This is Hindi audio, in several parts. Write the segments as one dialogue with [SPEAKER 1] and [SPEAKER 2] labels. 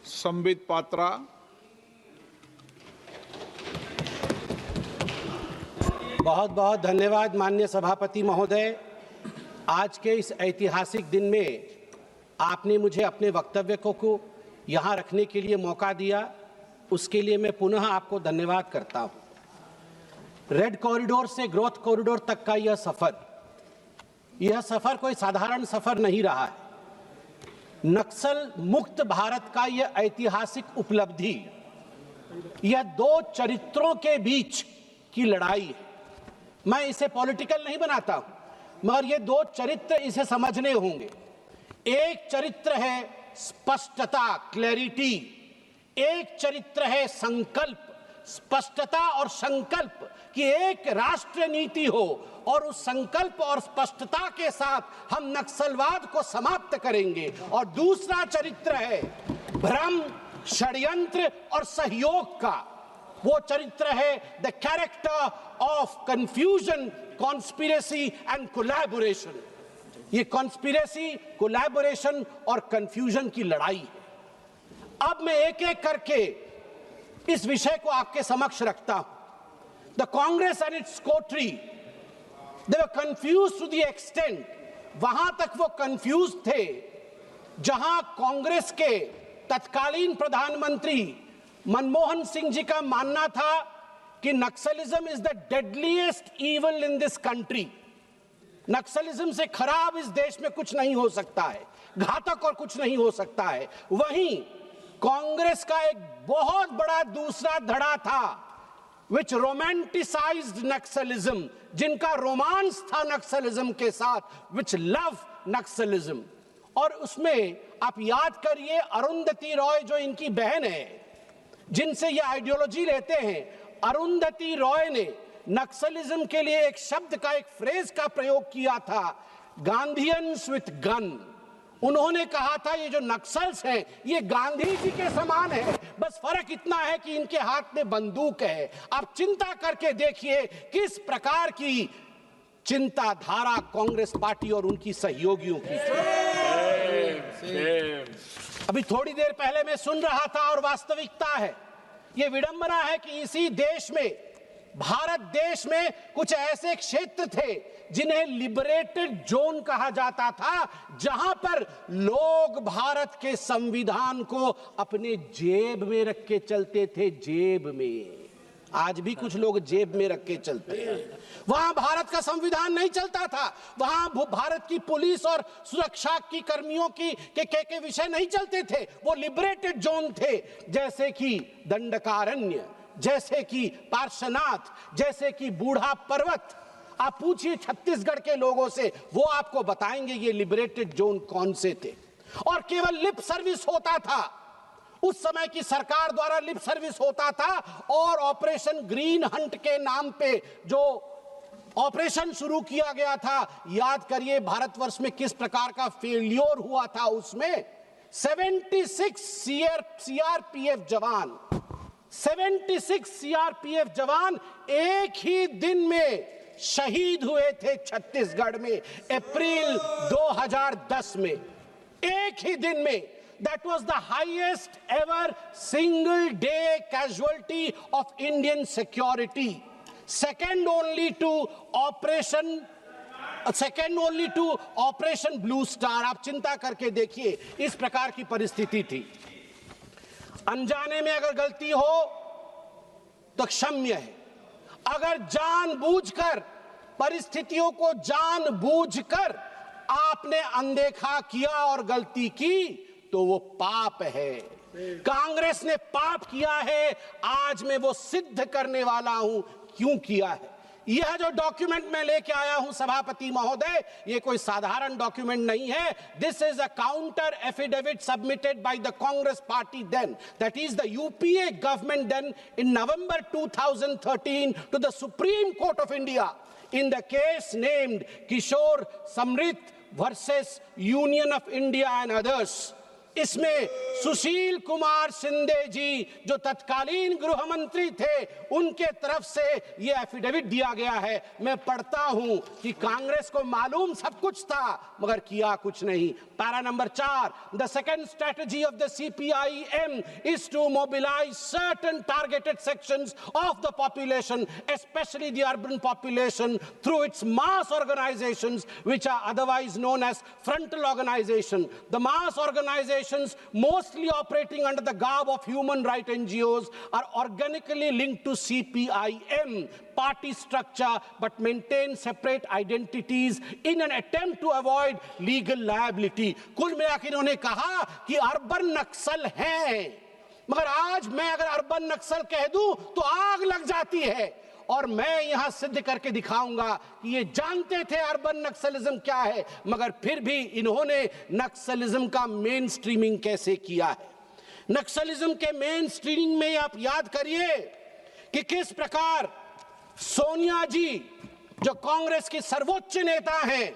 [SPEAKER 1] संबित पात्रा।
[SPEAKER 2] बहुत बहुत धन्यवाद माननीय सभापति महोदय। आज के इस ऐतिहासिक दिन में आपने मुझे अपने वक्तव्य को यहाँ रखने के लिए मौका दिया, उसके लिए मैं पुनः आपको धन्यवाद करता हूँ। रेड कॉरिडोर से ग्रोथ कॉरिडोर तक का यह सफर कोई साधारण सफर नहीं रहा है। नक्सल मुक्त भारत का यह ऐतिहासिक उपलब्धि, यह दो चरित्रों के बीच की लड़ाई है। मैं इसे पॉलिटिकल नहीं बनाता हूं, मगर ये दो चरित्र इसे समझने होंगे। एक चरित्र है स्पष्टता, क्लैरिटी। एक चरित्र है संकल्प, स्पष्टता और संकल्प कि एक राष्ट्र नीति हो और उस संकल्प और स्पष्टता के साथ हम नक्सलवाद को समाप्त करेंगे। और दूसरा चरित्र है भ्रम, षड्यंत्र और सहयोग का। वो चरित्र है the character of confusion, conspiracy and collaboration. ये कॉन्स्पिरेसी, कोलैबोरेशन और कंफ्यूजन की लड़ाई है। अब मैं एक एक करके इस विषय को आपके समक्ष रखता हूं। The Congress and its coterie, they were confused to the extent, वहां तक वो कंफ्यूज थे जहां कांग्रेस के तत्कालीन प्रधानमंत्री मनमोहन सिंह जी का मानना था कि Naxalism is the deadliest evil in this country. Naxalism से खराब इस देश में कुछ नहीं हो सकता है, घातक और कुछ नहीं हो सकता है। वहीं कांग्रेस का एक बहुत बड़ा दूसरा धड़ा था विच रोमांटिसाइज्ड नक्सलिज्म, जिनका रोमांस था नक्सलिज्म के साथ, विच लव नक्सलिज्म। और उसमें आप याद करिए अरुंधति रॉय जो इनकी बहन है, जिनसे ये आइडियोलॉजी लेते हैं, अरुंधति रॉय ने नक्सलिज्म के लिए एक शब्द का, एक फ्रेज का प्रयोग किया था, गांधीयंस विथ गन। उन्होंने कहा था ये जो नक्सल्स हैं ये गांधी जी के समान है, बस फर्क इतना है कि इनके हाथ में बंदूक है। आप चिंता करके देखिए किस प्रकार की चिंताधारा कांग्रेस पार्टी और उनकी सहयोगियों की थी। अभी थोड़ी देर पहले मैं सुन रहा था और वास्तविकता है, ये विडंबना है कि इसी देश में, भारत देश में कुछ ऐसे क्षेत्र थे जिन्हें लिबरेटेड जोन कहा जाता था, जहां पर लोग भारत के संविधान को अपने जेब में रख के चलते थे। जेब में, आज भी कुछ लोग जेब में रख के चलते हैं। वहां भारत का संविधान नहीं चलता था, वहां भारत की पुलिस और सुरक्षा की कर्मियों के विषय नहीं चलते थे। वो लिबरेटेड जोन थे, जैसे कि दंडकारण्य, जैसे कि पार्श्वनाथ, जैसे कि बूढ़ा पर्वत। आप पूछिए छत्तीसगढ़ के लोगों से, वो आपको बताएंगे ये लिबरेटेड जोन कौन से थे। और केवल लिप सर्विस होता था, उस समय की सरकार द्वारा लिप सर्विस होता था। और ऑपरेशन ग्रीन हंट के नाम पे जो ऑपरेशन शुरू किया गया था, याद करिए भारतवर्ष में किस प्रकार का फेल्योर हुआ था। उसमें 76 सीआरपीएफ जवान, 76 सीआरपीएफ जवान एक ही दिन में शहीद हुए थे छत्तीसगढ़ में, अप्रैल 2010 में। एक ही दिन में। That was the highest ever single day casualty of Indian security, second only to Operation Blue Star। आप चिंता करके देखिए, इस प्रकार की परिस्थिति थी। अनजाने में अगर गलती हो तो क्षम्य है, अगर जानबूझकर, परिस्थितियों को जानबूझकर आपने अनदेखा किया और गलती की तो वो पाप है। कांग्रेस ने पाप किया है, आज मैं वो सिद्ध करने वाला हूं क्यों किया है। यह जो डॉक्यूमेंट मैं लेके आया हूं सभापति महोदय, ये कोई साधारण डॉक्यूमेंट नहीं है। This is a counter affidavit submitted by the Congress party then, that is the UPA government then, in November 2013 to the Supreme Court of India in the case named Kishore Samrit versus Union of India and others। इसमें सुशील कुमार शिंदे जी जो तत्कालीन गृह मंत्री थे, उनके तरफ से यह एफिडेविट दिया गया है। मैं पढ़ता हूं कि कांग्रेस को मालूम सब कुछ था मगर किया कुछ नहीं। Para number 4, the second strategy of the CPIM is to mobilize certain targeted sections of the population, especially the urban population, through its mass organizations which are otherwise known as frontal organization. The mass organizations, mostly operating under the garb of human rights NGOs, are organically linked to CPIM party structure but maintain separate identities in an attempt to avoid legal liability. कुल मिलाकर इन्होंने कहा कि अर्बन नक्सल हैं, मगर आज मैं अगर अर्बन नक्सल कह दूं तो आग लग जाती है। और मैं यहां सिद्ध करके दिखाऊंगा कि ये जानते थे अर्बन नक्सलिज्म क्या है, मगर फिर भी इन्होंने नक्सलिज्म का मेन स्ट्रीमिंग कैसे किया है। नक्सलिज्म के मेन स्ट्रीमिंग में आप याद करिए कि किस प्रकार सोनिया जी जो कांग्रेस की सर्वोच्च नेता हैं,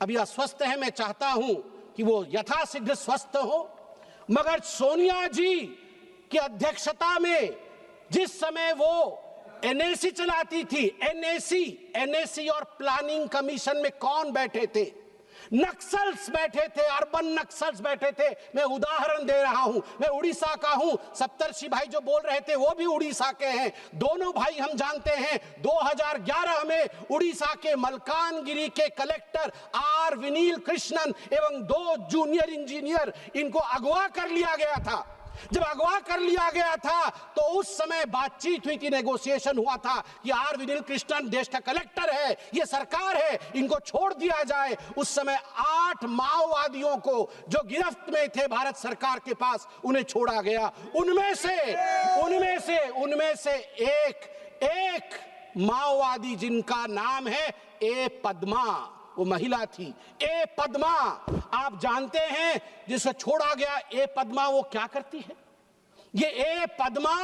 [SPEAKER 2] अभी अस्वस्थ है, मैं चाहता हूं कि वो यथाशीघ्र स्वस्थ हो, मगर सोनिया जी की अध्यक्षता में जिस समय वो NAC चलाती थी, NAC और प्लानिंग कमीशन में कौन बैठे थे? नक्सल्स बैठे थे, अर्बन नक्सल्स बैठे थे। मैं उदाहरण दे रहा हूं, मैं उड़ीसा का हूं, सप्तर्षि भाई जो बोल रहे थे वो भी उड़ीसा के हैं। दोनों भाई हम जानते हैं 2011 में उड़ीसा के मलकानगिरी के कलेक्टर R विनील कृष्णन एवं 2 जूनियर इंजीनियर, इनको अगवा कर लिया गया था। जब अगवा कर लिया गया था तो उस समय बातचीत हुई थी, नेगोशिएशन हुआ था कि R विनील कृष्णन देश का कलेक्टर है, ये सरकार है, इनको छोड़ दिया जाए। उस समय 8 माओवादियों को जो गिरफ्त में थे भारत सरकार के पास, उन्हें छोड़ा गया। उनमें से एक माओवादी जिनका नाम है ए पद्मा, वो महिला थी, ए पद्मा। आप जानते हैं जिसे छोड़ा गया ए पद्मा वो क्या करती है? ये ए पद्मा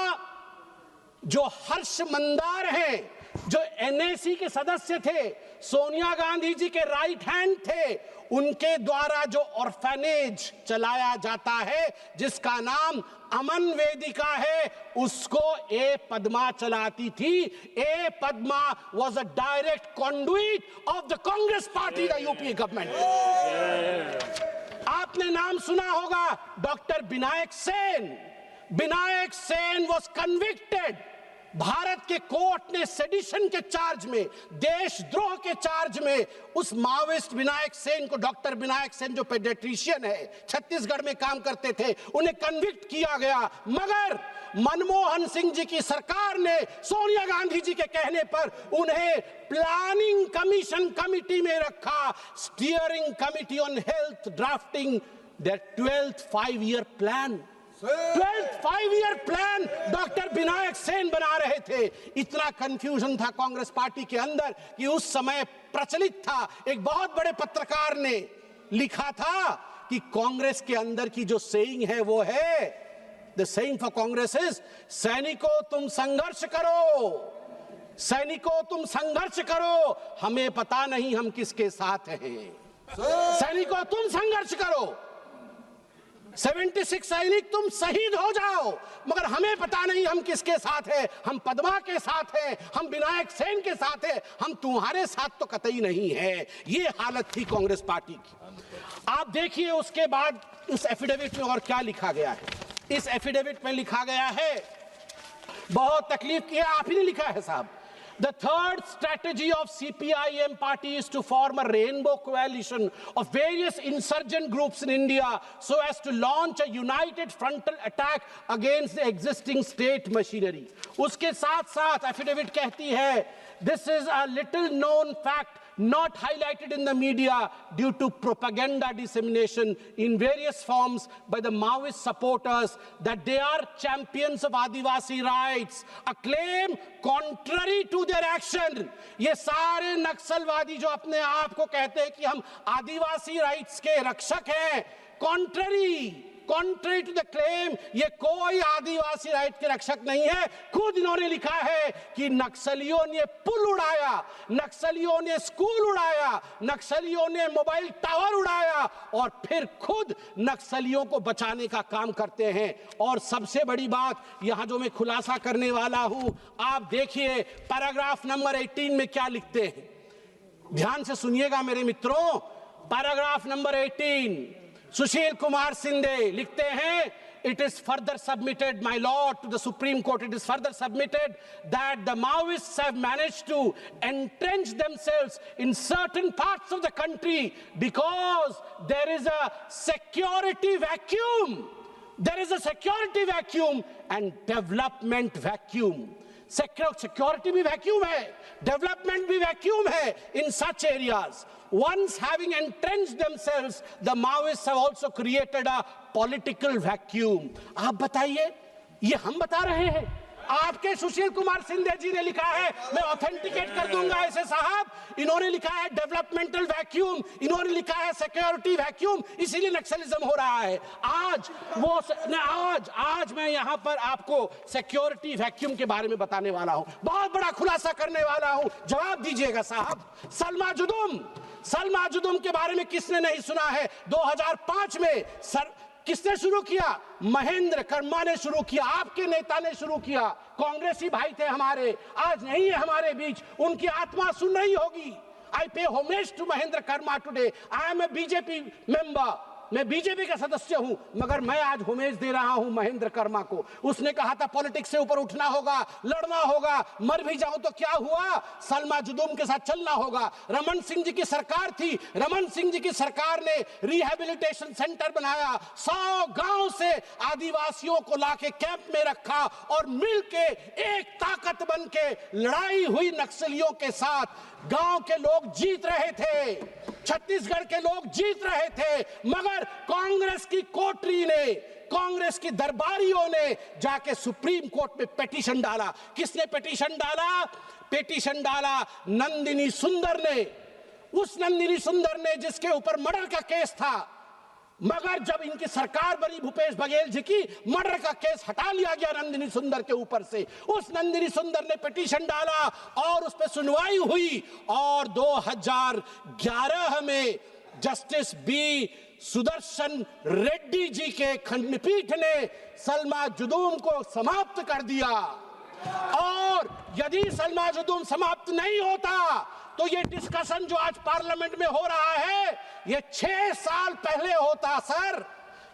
[SPEAKER 2] जो हर्ष मंदार हैं, जो NAC के सदस्य थे, सोनिया गांधी जी के राइट हैंड थे, उनके द्वारा जो ऑर्फेनेज चलाया जाता है जिसका नाम अमन वेदिका है, उसको ए पद्मा चलाती थी। ए Padma was a direct conduit of the Congress party, the UPA government. आपने नाम सुना होगा doctor Vinayak Sen. Vinayak Sen was convicted। Bharat के कोर्ट ने सेडिशन के चार्ज में, देशद्रोह के चार्ज में उस माओइस्ट विनायक सेन को, डॉक्टर विनायक सेन जो पेडियाट्रिशियन है, छत्तीसगढ़ में काम करते थे, उन्हें कन्विक्ट किया गया। मगर मनमोहन सिंह जी की सरकार ने सोनिया गांधी जी के कहने पर उन्हें प्लानिंग कमीशन कमिटी में रखा, steering committee on health, drafting their 12th 5-year plan. 12th 5-year plan doctor Vinayak Sen बना रहे थे। इतना कंफ्यूजन था कांग्रेस पार्टी के अंदर कि उस समय प्रचलित था, एक बहुत बड़े पत्रकार ने लिखा था कि कांग्रेस के अंदर की जो सेइंग है वो है, the saying for Congress is, सैनिकों तुम संघर्ष करो, सैनिकों तुम संघर्ष करो, हमें पता नहीं हम किसके साथ हैं। सैनिकों तुम संघर्ष करो, 76 सैनिक तुम शहीद हो जाओ, मगर हमें पता नहीं हम किसके साथ हैं। हम पद्मा के साथ हैं, हम विनायक सेन के साथ हैं, हम तुम्हारे साथ तो कतई नहीं है। ये हालत थी कांग्रेस पार्टी की। आप देखिए उसके बाद इस एफिडेविट में और क्या लिखा गया है। इस एफिडेविट में लिखा गया है, बहुत तकलीफ किया, आप ही ने लिखा है साहब। The third strategy of CPIM party is to form a rainbow coalition of various insurgent groups in India so as to launch a united frontal attack against the existing state machinery. उसके साथ साथ एफिडेविट कहती है, this is a little known fact not highlighted in the media due to propaganda dissemination in various forms by the Maoist supporters that they are champions of Adivasi rights, a claim contrary to their action. ये सारे नक्सलवादी जो अपने आप को कहते हैं कि हम आदिवासी राइट्स के रक्षक हैं, contrary contrary to the claim ये कोई आदिवासी राइट के रक्षक नहीं है। खुद इन्होंने लिखा है कि नक्सलियों ने पुल उड़ाया, नक्सलियों ने स्कूल उड़ाया, नक्सलियों ने मोबाइल टावर उड़ाया और फिर खुद नक्सलियों को बचाने का काम करते हैं। और सबसे बड़ी बात यहां जो मैं खुलासा करने वाला हूं, आप देखिए पैराग्राफ नंबर 18 में क्या लिखते हैं, ध्यान से सुनिएगा मेरे मित्रों। पैराग्राफ नंबर 18 सुशील कुमार शिंदे लिखते हैं, it is further submitted, my lord, to the Supreme Court, it is further submitted that the Maoists have managed to entrench themselves in certain parts of the country because there is a security vacuum. There is a security vacuum and development vacuum. Security भी वैक्यूम है, डेवलपमेंट भी वैक्यूम है in such areas. Once having entrenched themselves, the Maoists have also created a political vacuum. आप बताइए, ये हम बता रहे हैं? आपके सुशील कुमार शिंदे जी ने लिखा है, मैं ऑथेंटिकेट कर दूंगा ऐसे साहब। इन्होंने लिखा है डेवलपमेंटल वैक्यूम, इन्होंने लिखा है सिक्योरिटी वैक्यूम, इसीलिए नक्सलिज्म हो रहा है। आज मैं यहां पर आपको सिक्योरिटी वैक्यूम के बारे में बताने वाला हूं, बहुत बड़ा खुलासा करने वाला हूं, जवाब दीजिएगा साहब। सलमा जुदुम के बारे में किसने नहीं सुना है? 2005 में किसने शुरू किया? महेंद्र कर्मा ने शुरू किया, आपके नेता ने शुरू किया, कांग्रेसी भाई थे हमारे, आज नहीं है हमारे बीच, उनकी आत्मा सुन रही होगी। I pay homage to Mahendra Karma today, I am a BJP member, मैं बीजेपी का सदस्य हूं, मगर मैं आज होमेज दे रहा हूं महेंद्र कर्मा को। उसने कहा था पॉलिटिक्स से ऊपर उठना होगा, लड़ना होगा, मर भी जाऊं तो क्या हुआ, सलमा जुदुम के साथ चलना होगा। रमन सिंह जी की सरकार थी, रमन सिंह जी की सरकार ने रिहैबिलिटेशन सेंटर बनाया, 100 गांव से आदिवासियों को लाके कैंप में रखा और मिलके एक ताकत बन के लड़ाई हुई नक्सलियों के साथ। गांव के लोग जीत रहे थे, छत्तीसगढ़ के लोग जीत रहे थे, मगर कांग्रेस की कोटरी ने, कांग्रेस की दरबारियों ने जाके सुप्रीम कोर्ट में पिटीशन डाला। किसने पिटीशन डाला? पिटीशन डाला नंदिनी सुंदर ने, उस नंदिनी सुंदर ने जिसके ऊपर मर्डर का केस था। मगर जब इनकी सरकार बनी भूपेश बघेल जी की, मर्डर का केस हटा लिया गया नंदिनी सुंदर के ऊपर से। उस नंदिनी सुंदर ने पिटीशन डाला और उस पर सुनवाई हुई और 2011 में जस्टिस बी सुदर्शन रेड्डी जी के खंडपीठ ने सलमा जुदुम को समाप्त कर दिया। और यदि सलमा जुदुम समाप्त नहीं होता तो ये डिस्कशन जो आज पार्लियामेंट में हो रहा है, ये 6 साल पहले होता सर,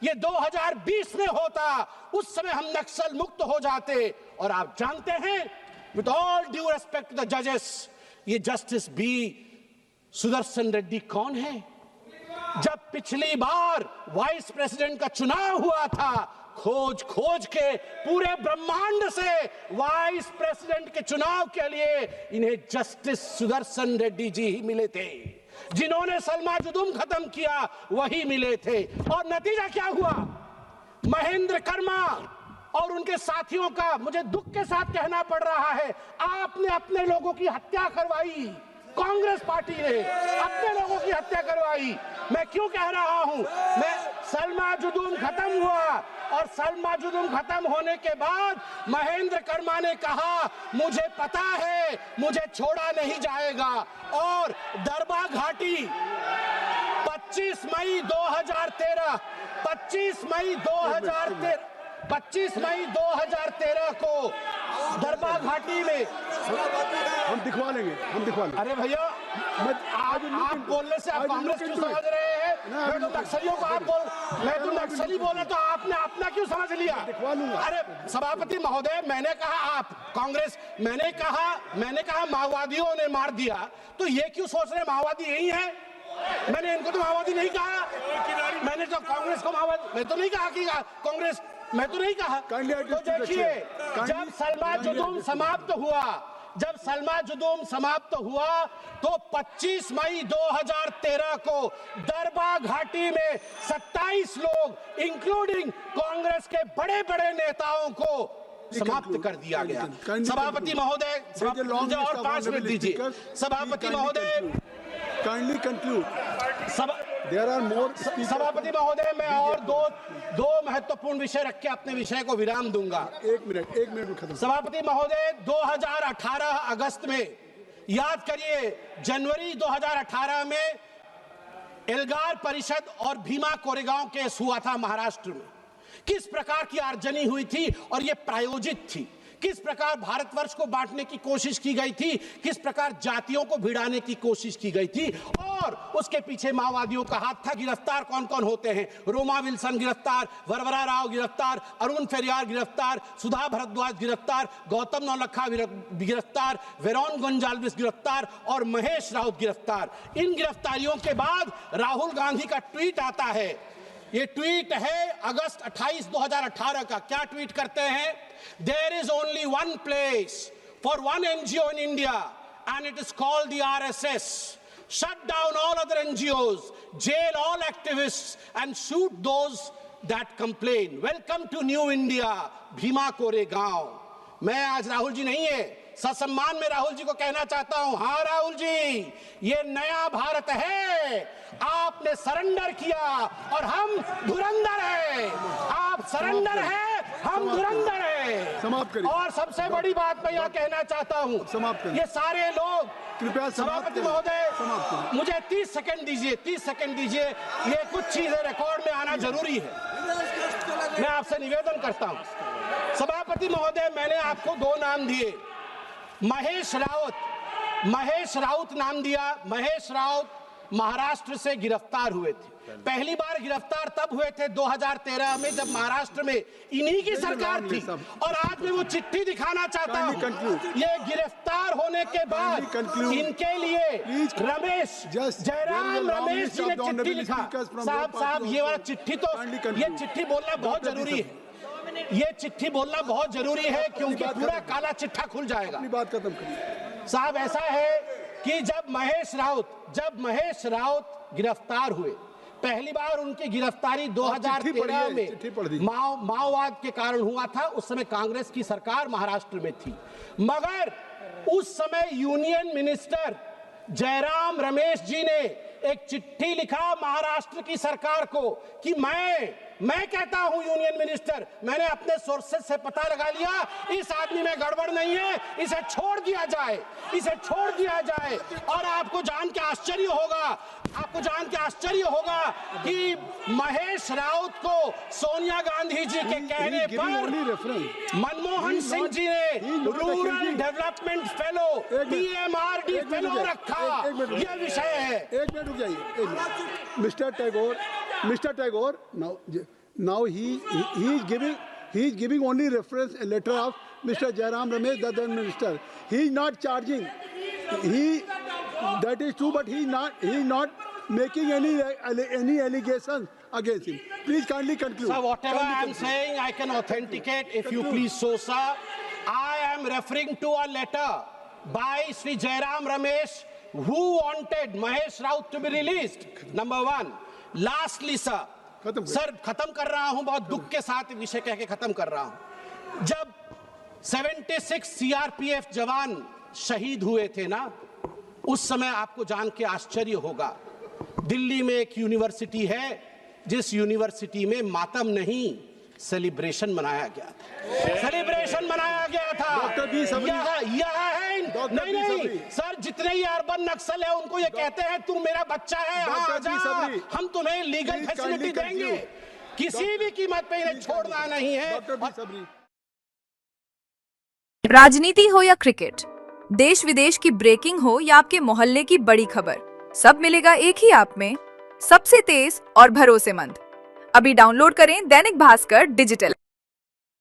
[SPEAKER 2] ये 2020 में होता। उस समय हम नक्सल मुक्त हो जाते। और आप जानते हैं, with all due respect to the जजेस, ये जस्टिस बी सुदर्शन रेड्डी कौन है? जब पिछली बार वाइस प्रेसिडेंट का चुनाव हुआ था, खोज खोज के पूरे ब्रह्मांड से वाइस प्रेसिडेंट के चुनाव के लिए इन्हें जस्टिस सुदर्शन रेड्डी जी ही मिले थे। जिन्होंने सलमा जुदुम खत्म किया वही मिले थे। और नतीजा क्या हुआ? महेंद्र कर्मा और उनके साथियों का, मुझे दुख के साथ कहना पड़ रहा है, आपने अपने लोगों की हत्या करवाई। कांग्रेस पार्टी ने अपने लोगों की हत्या करवाई। मैं क्यों कह रहा हूं? मैं सलमा जुदुम खत्म हुआ और सलमा जुदुम खत्म होने के बाद महेंद्र कर्मा ने कहा, मुझे पता है मुझे छोड़ा नहीं जाएगा। और दरबा घाटी 25 मई 2013 को दरबा घाटी में
[SPEAKER 1] हम दिखवा लेंगे।
[SPEAKER 2] अरे भैया, आप बोलने से आप कांग्रेस क्यों समझ रहे हैं? मैं तो नक्सलियों को मैं तो नक्सली बोले तो आपने अपना क्यों समझ लिया? अरे सभापति महोदय, मैंने कहा आप कांग्रेस, मैंने कहा माओवादियों ने मार दिया, तो ये क्यों सोच रहे माओवादी यही है? मैंने इनको तो माओवादी नहीं कहा, मैंने तो कांग्रेस को माओवादी, मैं तो नहीं कहा कि कांग्रेस, मैं तो नहीं कहा। तो देखिए, जब सलमा जुदुम समाप्त हुआ तो 25 मई 2013 को दरबा घाटी में 27 लोग इंक्लूडिंग कांग्रेस के बड़े बड़े नेताओं को समाप्त कर दिया गया। सभापति महोदय, मुझे और 5 मिनट दीजिए। सभापति महोदय,
[SPEAKER 1] kindly conclude. There are more.
[SPEAKER 2] सभापति महोदय, मैं और दो महत्वपूर्ण विषय रख के अपने विषय को विराम दूंगा।
[SPEAKER 1] एक मिनट में खत्म।
[SPEAKER 2] सभापति महोदय, 2018 अगस्त में, याद करिए, जनवरी 2018 में एल्गार परिषद और भीमा कोरेगांव केस हुआ था महाराष्ट्र में। किस प्रकार की आर्जनी हुई थी और ये प्रायोजित थी, किस प्रकार भारतवर्ष को बांटने की कोशिश की गई थी, किस प्रकार जातियों को भिड़ाने की कोशिश की गई थी, और उसके पीछे माओवादियों का हाथ था। गिरफ्तार कौन कौन होते हैं? रोमा विल्सन गिरफ्तार, वरवरा राव गिरफ्तार, अरुण फेरियार गिरफ्तार, सुधा भारद्वाज गिरफ्तार, गौतम नौलखा गिरफ्तार, वेरोन गोंजाल्विस गिरफ्तार और महेश राउत गिरफ्तार। इन गिरफ्तारियों के बाद राहुल गांधी का ट्वीट आता है। ये ट्वीट है अगस्त 28, 2018 का। क्या ट्वीट करते हैं? There is only one place for one NGO in India and it is called the RSS. Shut down all other NGOs, jail all activists and shoot those that complain. Welcome to New India, Bhima Koregaon. मैं आज राहुल जी नहीं है, ससम्मान में राहुल जी को कहना चाहता हूं, हाँ राहुल जी, ये नया भारत है। आपने सरेंडर किया और हम धुरंधर हैं। आप सरेंडर हैं, हम धुरंधर हैं।
[SPEAKER 1] समाप्त करिए।
[SPEAKER 2] और सबसे बड़ी बात मैं यह कहना चाहता हूं,
[SPEAKER 1] समाप्त करिए।
[SPEAKER 2] ये सारे लोग,
[SPEAKER 1] कृपया
[SPEAKER 2] सभापति महोदय, मुझे 30 सेकंड दीजिए, 30 सेकंड दीजिए। ये कुछ चीजें रिकॉर्ड में आना जरूरी है, मैं आपसे निवेदन करता हूं। सभापति महोदय, मैंने आपको 2 नाम दिए, महेश राउत नाम दिया। महेश राउत महाराष्ट्र से गिरफ्तार हुए थे। पहली बार गिरफ्तार तब हुए थे 2013 में, जब महाराष्ट्र में इन्हीं की सरकार थी। और आज मैं वो चिट्ठी दिखाना चाहता हूं। ये गिरफ्तार होने के बाद इनके लिए जयराम रमेश जी ने चिट्ठी लिखा। साहब ये वाला चिट्ठी तो, ये चिट्ठी बोलना बहुत जरूरी है, ये चिट्ठी बोलना बहुत जरूरी है, क्योंकि पूरा काला चिट्ठा खुल जाएगा।
[SPEAKER 1] अपनी बात खत्म करिए।
[SPEAKER 2] साहब ऐसा है कि जब महेश राउत गिरफ्तार हुए, पहली बार उनकी गिरफ्तारी 2013 में माओवाद के कारण हुआ था। उस समय कांग्रेस की सरकार महाराष्ट्र में थी, मगर उस समय यूनियन मिनिस्टर जयराम रमेश जी ने एक चिट्ठी लिखा महाराष्ट्र की सरकार को कि मैं कहता हूं यूनियन मिनिस्टर, मैंने अपने सोर्सेज से पता लगा लिया, इस आदमी में गड़बड़ नहीं है, इसे छोड़ दिया जाए, इसे छोड़ दिया जाए। और आपको जान के आश्चर्य होगा कि महेश राउत को सोनिया गांधी जी के कहने पर मनमोहन सिंह जी ने rural development fellow, PMRD fellow रखा। यह विषय है।
[SPEAKER 1] एक मिनट रुक जाइए। Mister Tagore, now he is giving only reference a letter of Mr. Jairam Ramesh, the then minister. He is not charging. That is true, but he is not making any allegations against him. Please kindly conclude.
[SPEAKER 2] Sir, whatever I am saying, I can authenticate if you please so, sir. I am referring to a letter by Sri Jairam Ramesh, who wanted Mahesh Raut to be released. Number 1. Lastly, sir, खत्म कर रहा हूं, बहुत दुख के साथ विषय कह के खत्म कर रहा हूं। जब 76 CRPF जवान शहीद हुए थे ना, उस समय आपको जान के आश्चर्य होगा, दिल्ली में एक यूनिवर्सिटी है, जिस यूनिवर्सिटी में मातम नहीं, सेलिब्रेशन मनाया गया था। सेलिब्रेशन मनाया गया था। यह है। नहीं सर, जितने ही अर्बन नक्सल है उनको ये कहते हैं तू मेरा बच्चा है, हाँ जा, हम तुम्हें लीगल फैसिलिटी देंगे, किसी भी कीमत पे इन्हें छोड़ना नहीं है।
[SPEAKER 3] राजनीति हो या क्रिकेट, देश विदेश की ब्रेकिंग हो या आपके मोहल्ले की बड़ी खबर, सब मिलेगा एक ही ऐप में, सबसे तेज और भरोसेमंद। अभी डाउनलोड करें दैनिक भास्कर डिजिटल।